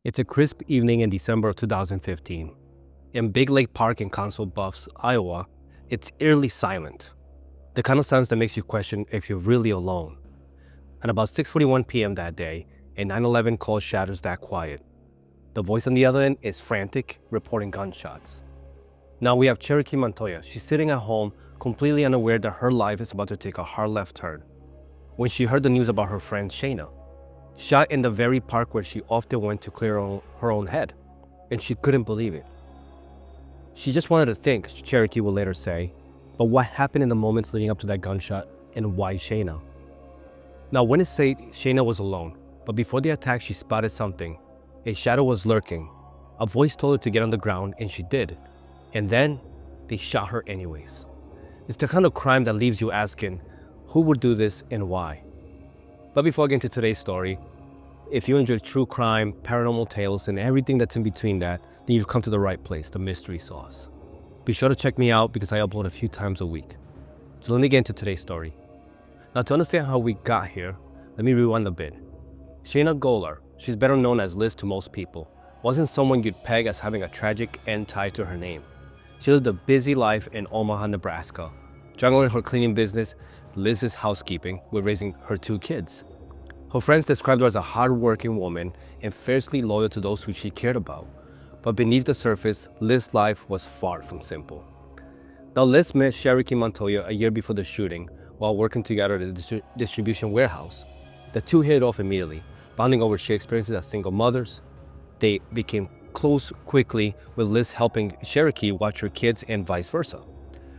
It's a crisp evening in December of 2015. In Big Lake Park in Council Bluffs, Iowa, it's eerily silent. The kind of silence that makes you question if you're really alone. At about 6:41 p.m. that day, a 911 call shatters that quiet. The voice on the other end is frantic, reporting gunshots. Now we have Cherokee Montoya. She's sitting at home, completely unaware that her life is about to take a hard left turn, when she heard the news about her friend Shanna, shot in the very park where she often went to clear her own head, and she couldn't believe it. She just wanted to think, Cherokee will later say, but what happened in the moments leading up to that gunshot, and why Shanna? Now, witnesses say Shanna was alone, but before the attack she spotted something. A shadow was lurking. A voice told her to get on the ground, and she did. And then, they shot her anyways. It's the kind of crime that leaves you asking, who would do this and why? But before I get into today's story, if you enjoy true crime, paranormal tales, and everything that's in between that, then you've come to the right place, the Mystery Sauce. Be sure to check me out because I upload a few times a week. So let me get into today's story. Now, to understand how we got here, let me rewind a bit. Shanna Golyar, she's better known as Liz to most people, wasn't someone you'd peg as having a tragic end tied to her name. She lived a busy life in Omaha, Nebraska, juggling her cleaning business, Liz's housekeeping, with raising her two kids. Her friends described her as a hard-working woman and fiercely loyal to those who she cared about. But beneath the surface, Liz's life was far from simple. Now, Liz met Cherokee Montoya a year before the shooting while working together at a distribution warehouse. The two hit it off immediately, bonding over shared experiences as single mothers. They became close quickly, with Liz helping Cherokee watch her kids and vice versa.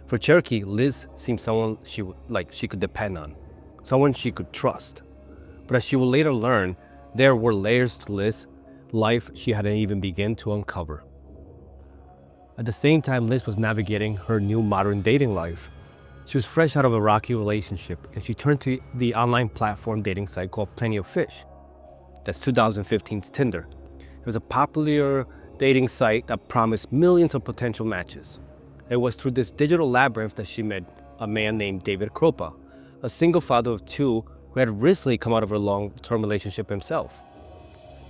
For Cherokee, Liz seemed someone she could depend on, someone she could trust. But as she would later learn, there were layers to Liz's life she hadn't even begun to uncover. At the same time, Liz was navigating her new modern dating life. She was fresh out of a rocky relationship, and she turned to the online platform dating site called Plenty of Fish. That's 2015's Tinder. It was a popular dating site that promised millions of potential matches. It was through this digital labyrinth that she met a man named Dave Kroupa, a single father of two who had recently come out of a long-term relationship himself.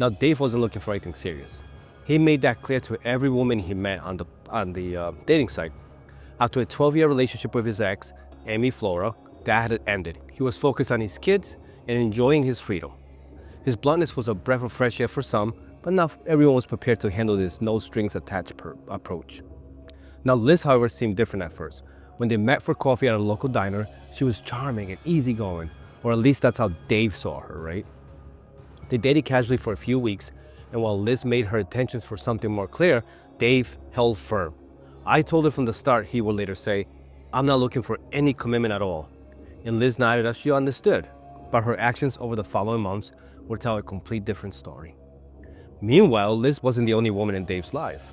Now, Dave wasn't looking for anything serious. He made that clear to every woman he met on the dating site. After a 12-year relationship with his ex, Amy Flora, that had ended, he was focused on his kids and enjoying his freedom. His bluntness was a breath of fresh air for some, but not everyone was prepared to handle this no-strings-attached approach. Now, Liz, however, seemed different at first. When they met for coffee at a local diner, she was charming and easygoing, or at least that's how Dave saw her, right? They dated casually for a few weeks, and while Liz made her intentions for something more clear, Dave held firm. I told her from the start, he would later say, I'm not looking for any commitment at all. And Liz nodded as she understood, but her actions over the following months would tell a complete different story. Meanwhile, Liz wasn't the only woman in Dave's life.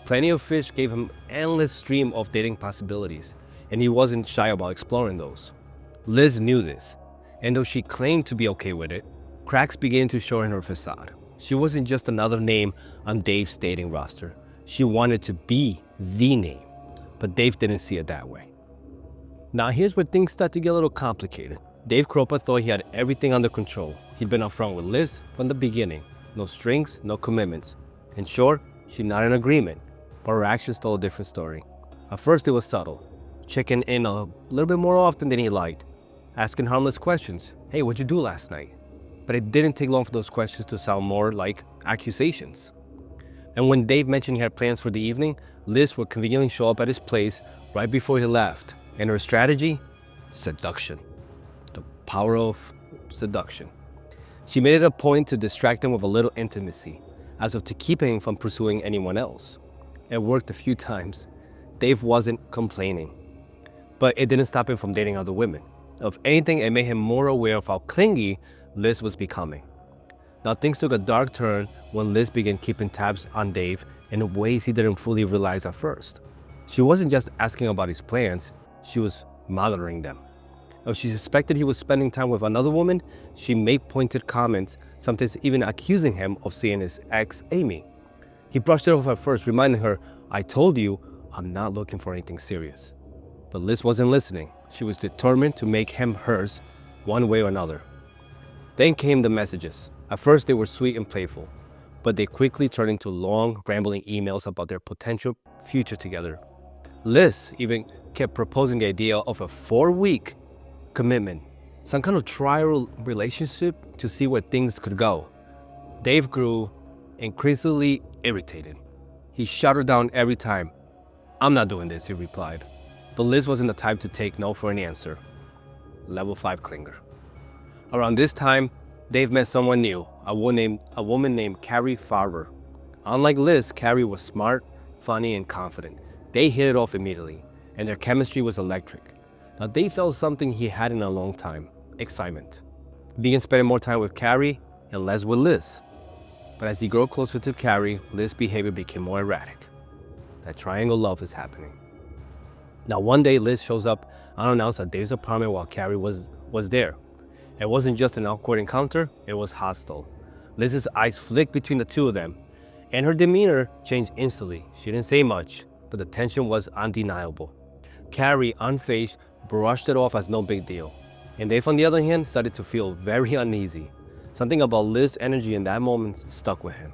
Plenty of Fish gave him an endless stream of dating possibilities, and he wasn't shy about exploring those. Liz knew this, and though she claimed to be okay with it, cracks began to show in her facade. She wasn't just another name on Dave's dating roster. She wanted to be the name, but Dave didn't see it that way. Now here's where things start to get a little complicated. Dave Kroupa thought he had everything under control. He'd been upfront with Liz from the beginning. No strings, no commitments. In short, she's not in agreement, but her actions told a different story. At first it was subtle, checking in a little bit more often than he liked, asking harmless questions. Hey, what'd you do last night? But it didn't take long for those questions to sound more like accusations. And when Dave mentioned he had plans for the evening, Liz would conveniently show up at his place right before he left. And her strategy? Seduction. The power of seduction. She made it a point to distract him with a little intimacy, as if to keep him from pursuing anyone else. It worked a few times. Dave wasn't complaining, but it didn't stop him from dating other women. If anything, it made him more aware of how clingy Liz was becoming. Now things took a dark turn when Liz began keeping tabs on Dave in ways he didn't fully realize at first. She wasn't just asking about his plans, she was monitoring them. If she suspected he was spending time with another woman, she made pointed comments, sometimes even accusing him of seeing his ex, Amy. He brushed it off at first, reminding her, I told you, I'm not looking for anything serious. But Liz wasn't listening. She was determined to make him hers, one way or another. Then came the messages. At first they were sweet and playful, but they quickly turned into long, rambling emails about their potential future together. Liz even kept proposing the idea of a 4-week commitment, some kind of trial relationship to see where things could go. Dave grew increasingly irritated. He shut her down every time. "I'm not doing this," he replied. But Liz wasn't the type to take no for an answer. Level 5 clinger. Around this time, Dave met someone new, a woman named Cari Farver. Unlike Liz, Cari was smart, funny, and confident. They hit it off immediately, and their chemistry was electric. Now Dave felt something he hadn't in a long time: excitement. He began spending more time with Cari and less with Liz. But as he grew closer to Cari, Liz's behavior became more erratic. That triangle love is happening. Now one day, Liz shows up unannounced at Dave's apartment while Cari was there. It wasn't just an awkward encounter, it was hostile. Liz's eyes flicked between the two of them, and her demeanor changed instantly. She didn't say much, but the tension was undeniable. Cari, unfazed, brushed it off as no big deal. And Dave, on the other hand, started to feel very uneasy. Something about Liz's energy in that moment stuck with him.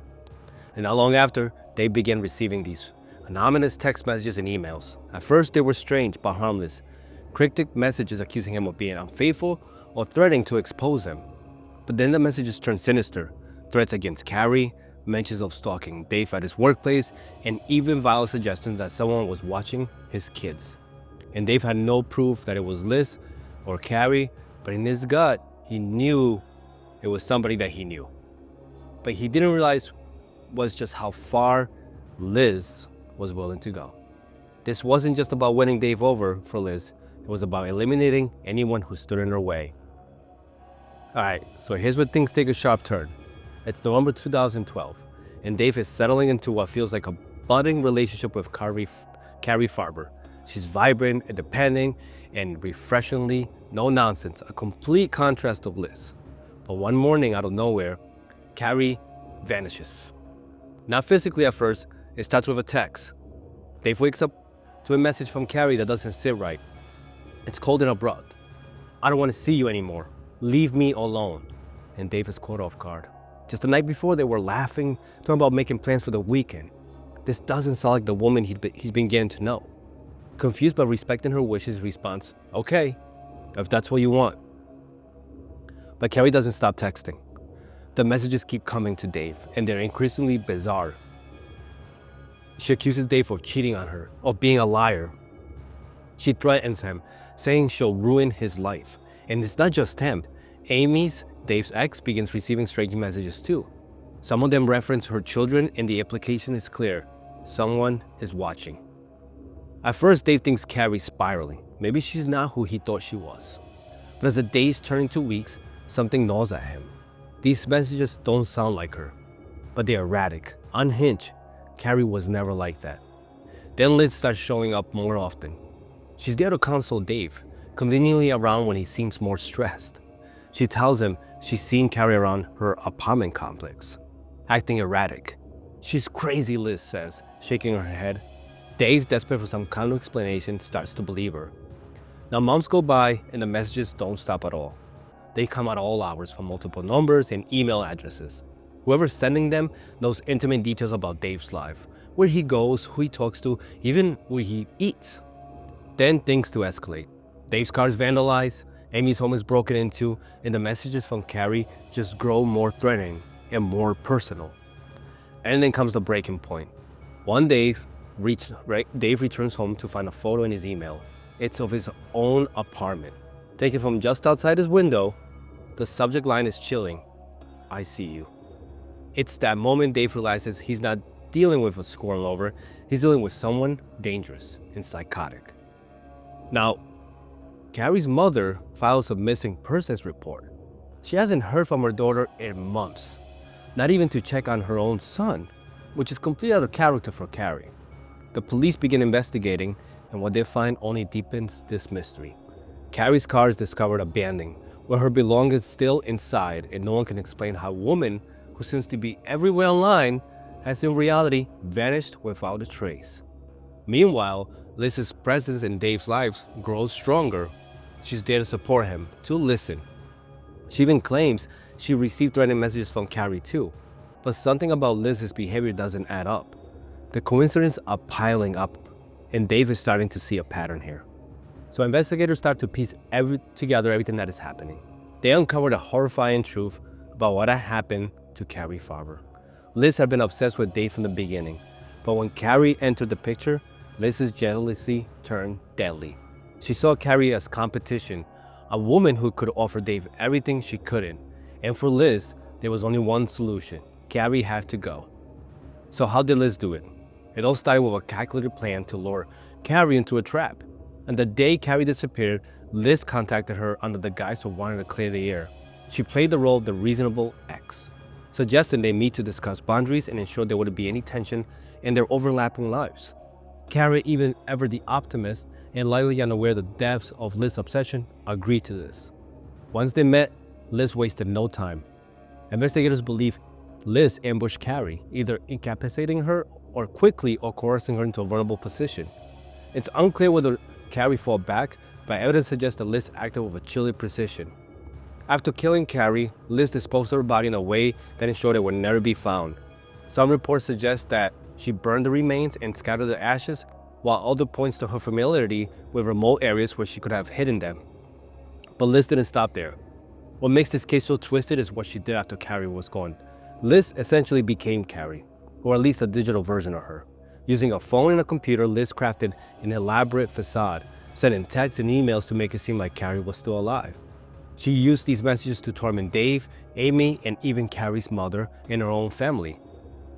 And not long after, Dave began receiving these anonymous text messages and emails. At first, they were strange but harmless. Cryptic messages accusing him of being unfaithful or threatening to expose him. But then the messages turned sinister. Threats against Cari, mentions of stalking Dave at his workplace, and even vile suggestions that someone was watching his kids. And Dave had no proof that it was Liz or Cari, but in his gut, he knew it was somebody that he knew. But he didn't realize was just how far Liz was willing to go. This wasn't just about winning Dave over for Liz, it was about eliminating anyone who stood in her way. Alright, so here's where things take a sharp turn. It's November 2012, and Dave is settling into what feels like a budding relationship with Cari Farver. She's vibrant, independent, and refreshingly no nonsense, a complete contrast of Liz. But one morning, out of nowhere, Cari vanishes. Not physically at first, it starts with a text. Dave wakes up to a message from Cari that doesn't sit right. It's cold and abrupt. "I don't want to see you anymore. Leave me alone." And Dave is caught off guard. Just the night before, they were laughing, talking about making plans for the weekend. This doesn't sound like the woman he's been getting to know. Confused but respecting her wishes, responds, "Okay, if that's what you want." But Cari doesn't stop texting. The messages keep coming to Dave, and they're increasingly bizarre. She accuses Dave of cheating on her, of being a liar. She threatens him, saying she'll ruin his life. And it's not just him. Amy's, Dave's ex, begins receiving strange messages too. Some of them reference her children, and the implication is clear: someone is watching. At first, Dave thinks Cari's spiraling. Maybe she's not who he thought she was. But as the days turn into weeks, something gnaws at him. These messages don't sound like her, but they're erratic, unhinged. Cari was never like that. Then Liz starts showing up more often. She's there to console Dave, conveniently around when he seems more stressed. She tells him she's seen Cari around her apartment complex, acting erratic. "She's crazy," Liz says, shaking her head. Dave, desperate for some kind of explanation, starts to believe her. Now months go by and the messages don't stop at all. They come at all hours from multiple numbers and email addresses. Whoever's sending them knows intimate details about Dave's life, where he goes, who he talks to, even where he eats. Then things to escalate. Dave's car is vandalized, Amy's home is broken into, and the messages from Cari just grow more threatening and more personal. And then comes the breaking point. One day, Dave returns home to find a photo in his email. It's of his own apartment. Taken from just outside his window, the subject line is chilling: "I see you." It's that moment Dave realizes he's not dealing with a squirrel lover, he's dealing with someone dangerous and psychotic. Now, Cari's mother files a missing persons report. She hasn't heard from her daughter in months, not even to check on her own son, which is completely out of character for Cari. The police begin investigating, and what they find only deepens this mystery. Cari's car is discovered abandoned, with her belongings still inside, and no one can explain how a woman who seems to be everywhere online has in reality vanished without a trace. Meanwhile, Liz's presence in Dave's life grows stronger. She's there to support him, to listen. She even claims she received threatening messages from Cari too. But something about Liz's behavior doesn't add up. The coincidences are piling up, and Dave is starting to see a pattern here. So investigators start to piece together everything that is happening. They uncovered a horrifying truth about what had happened to Cari Farver. Liz had been obsessed with Dave from the beginning, but when Cari entered the picture, Liz's jealousy turned deadly. She saw Cari as competition, a woman who could offer Dave everything she couldn't. And for Liz, there was only one solution. Cari had to go. So how did Liz do it? It all started with a calculated plan to lure Cari into a trap. And the day Cari disappeared, Liz contacted her under the guise of wanting to clear the air. She played the role of the reasonable ex, suggesting they meet to discuss boundaries and ensure there wouldn't be any tension in their overlapping lives. Cari, even ever the optimist and lightly unaware of the depths of Liz's obsession, agreed to this. Once they met, Liz wasted no time. Investigators believe Liz ambushed Cari, either incapacitating her or quickly or coercing her into a vulnerable position. It's unclear whether Cari fought back, but evidence suggests that Liz acted with a chilly precision. After killing Cari, Liz disposed of her body in a way that ensured it would never be found. Some reports suggest that she burned the remains and scattered the ashes, while other points to her familiarity with remote areas where she could have hidden them. But Liz didn't stop there. What makes this case so twisted is what she did after Cari was gone. Liz essentially became Cari, or at least a digital version of her. Using a phone and a computer, Liz crafted an elaborate facade, sending texts and emails to make it seem like Cari was still alive. She used these messages to torment Dave, Amy, and even Cari's mother and her own family.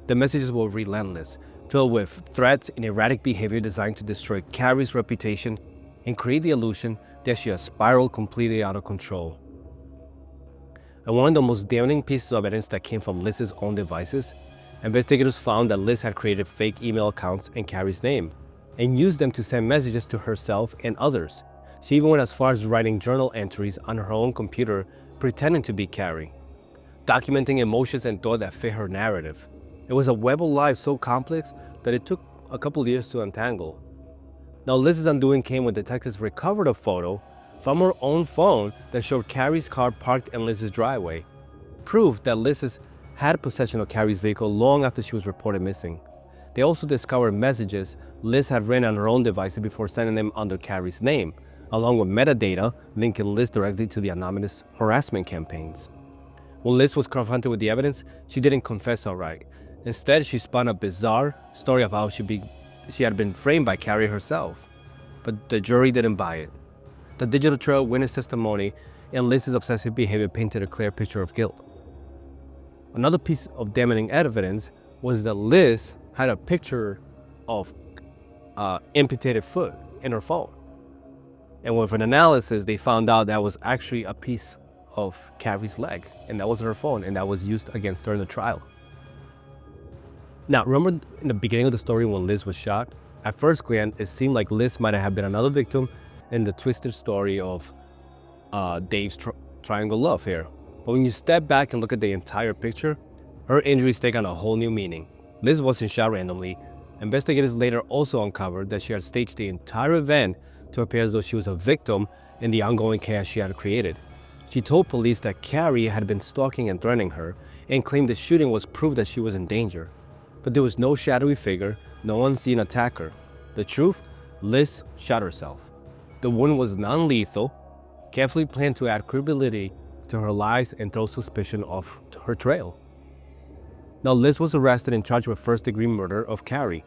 The messages were relentless, filled with threats and erratic behavior designed to destroy Cari's reputation and create the illusion that she has spiraled completely out of control. And one of the most damning pieces of evidence that came from Liz's own devices, investigators found that Liz had created fake email accounts in Cari's name and used them to send messages to herself and others. She even went as far as writing journal entries on her own computer, pretending to be Cari, documenting emotions and thoughts that fit her narrative. It was a web of lies so complex that it took a couple years to untangle. Now, Liz's undoing came when detectives recovered a photo from her own phone that showed Cari's car parked in Liz's driveway, proof that Liz had possession of Cari's vehicle long after she was reported missing. They also discovered messages Liz had written on her own devices before sending them under Cari's name, along with metadata linking Liz directly to the anonymous harassment campaigns. When Liz was confronted with the evidence, she didn't confess outright. Instead, she spun a bizarre story of how she had been framed by Cari herself. But the jury didn't buy it. The digital trail, witness testimony, and Liz's obsessive behavior painted a clear picture of guilt. Another piece of damning evidence was that Liz had a picture of amputated foot in her phone. And with an analysis, they found out that was actually a piece of Cari's leg, and that was her phone, and that was used against her in the trial. Now, remember in the beginning of the story when Liz was shot? At first glance, it seemed like Liz might have been another victim in the twisted story of Dave's triangle love here. But when you step back and look at the entire picture, her injuries take on a whole new meaning. Liz wasn't shot randomly. Investigators later also uncovered that she had staged the entire event to appear as though she was a victim in the ongoing chaos she had created. She told police that Cari had been stalking and threatening her and claimed the shooting was proof that she was in danger. But there was no shadowy figure, no unseen attacker. The truth? Liz shot herself. The wound was non-lethal, carefully planned to add credibility to her lies and throw suspicion off her trail. Now, Liz was arrested and charged with first-degree murder of Cari.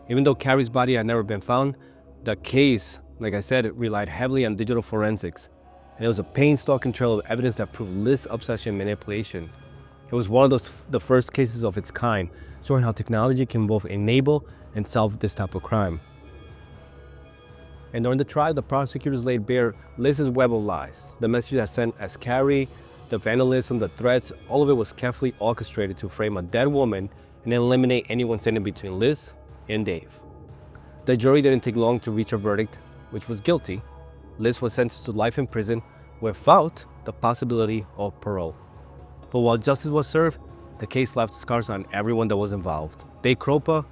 Even though Cari's body had never been found, the case, like I said, it relied heavily on digital forensics, and it was a painstaking trail of evidence that proved Liz's obsession and manipulation. It was one of the first cases of its kind, showing how technology can both enable and solve this type of crime. And during the trial, the prosecutors laid bare Liz's web of lies. The messages sent as Cari, the vandalism, the threats, all of it was carefully orchestrated to frame a dead woman and eliminate anyone standing between Liz and Dave. The jury didn't take long to reach a verdict, which was guilty. Liz was sentenced to life in prison without the possibility of parole. But while justice was served, the case left scars on everyone that was involved. Dave Kroupa,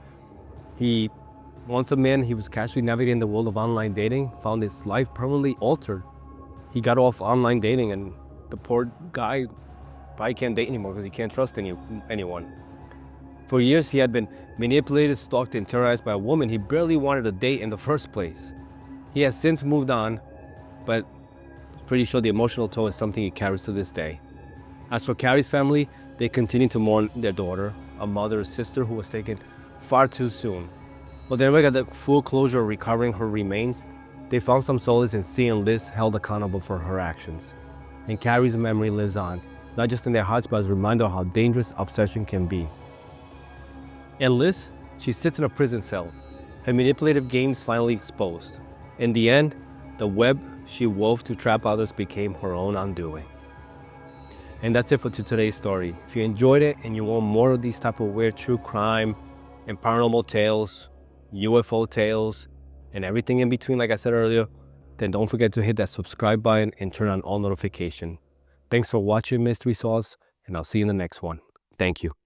once a man, he was casually navigating the world of online dating, found his life permanently altered. He got off online dating, and the poor guy probably can't date anymore because he can't trust anyone. For years, he had been manipulated, stalked, and terrorized by a woman he barely wanted to date in the first place. He has since moved on, but pretty sure the emotional toll is something he carries to this day. As for Cari's family, they continue to mourn their daughter, a mother's sister who was taken far too soon. While they never got the full closure of recovering her remains, they found some solace in seeing Liz held accountable for her actions. And Cari's memory lives on, not just in their hearts, but as a reminder of how dangerous obsession can be. And Liz, she sits in a prison cell, her manipulative games finally exposed. In the end, the web she wove to trap others became her own undoing. And that's it for today's story. If you enjoyed it and you want more of these type of weird true crime and paranormal tales, UFO tales, and everything in between, like I said earlier, then don't forget to hit that subscribe button and turn on all notifications. Thanks for watching Mystery Sauce, and I'll see you in the next one. Thank you.